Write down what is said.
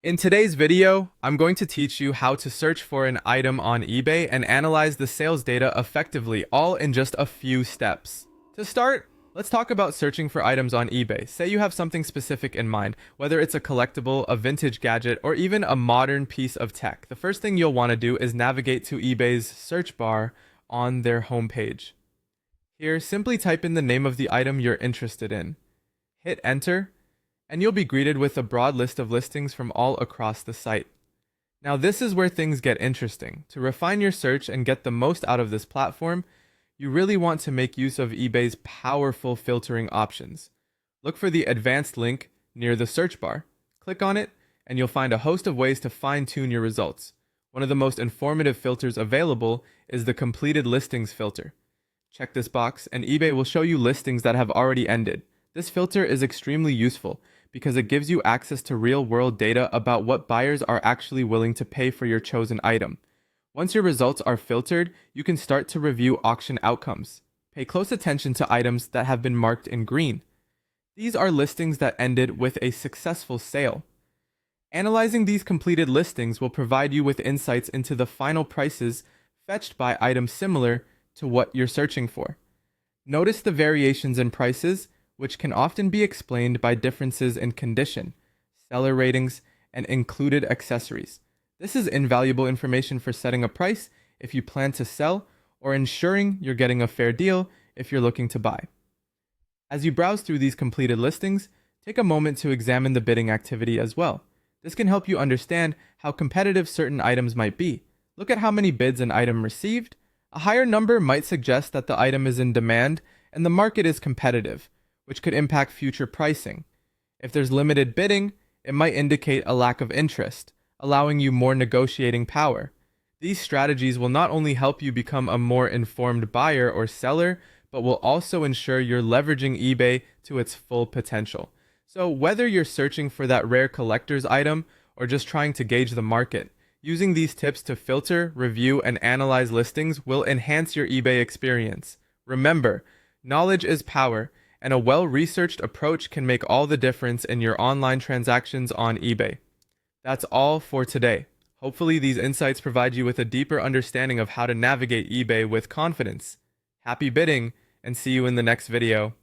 In today's video, I'm going to teach you how to search for an item on eBay and analyze the sales data effectively, all in just a few steps. To start, let's talk about searching for items on eBay. Say you have something specific in mind, whether it's a collectible, a vintage gadget, or even a modern piece of tech. The first thing you'll want to do is navigate to eBay's search bar on their homepage. Here, simply type in the name of the item you're interested in. Hit enter, and you'll be greeted with a broad list of listings from all across the site. Now, this is where things get interesting. To refine your search and get the most out of this platform, you really want to make use of eBay's powerful filtering options. Look for the advanced link near the search bar. Click on it, and you'll find a host of ways to fine-tune your results. One of the most informative filters available is the completed listings filter. Check this box, and eBay will show you listings that have already ended. This filter is extremely useful because it gives you access to real-world data about what buyers are actually willing to pay for your chosen item. Once your results are filtered, you can start to review auction outcomes. Pay close attention to items that have been marked in green. These are listings that ended with a successful sale. Analyzing these completed listings will provide you with insights into the final prices fetched by items similar to what you're searching for. Notice the variations in prices, which can often be explained by differences in condition, seller ratings, and included accessories. This is invaluable information for setting a price if you plan to sell or ensuring you're getting a fair deal if you're looking to buy. As you browse through these completed listings, take a moment to examine the bidding activity as well. This can help you understand how competitive certain items might be. Look at how many bids an item received. A higher number might suggest that the item is in demand and the market is competitive, which could impact future pricing. If there's limited bidding, it might indicate a lack of interest, allowing you more negotiating power. These strategies will not only help you become a more informed buyer or seller, but will also ensure you're leveraging eBay to its full potential. So whether you're searching for that rare collector's item or just trying to gauge the market, using these tips to filter, review, and analyze listings will enhance your eBay experience. Remember, knowledge is power, and a well-researched approach can make all the difference in your online transactions on eBay. That's all for today. Hopefully these insights provide you with a deeper understanding of how to navigate eBay with confidence. Happy bidding, and see you in the next video.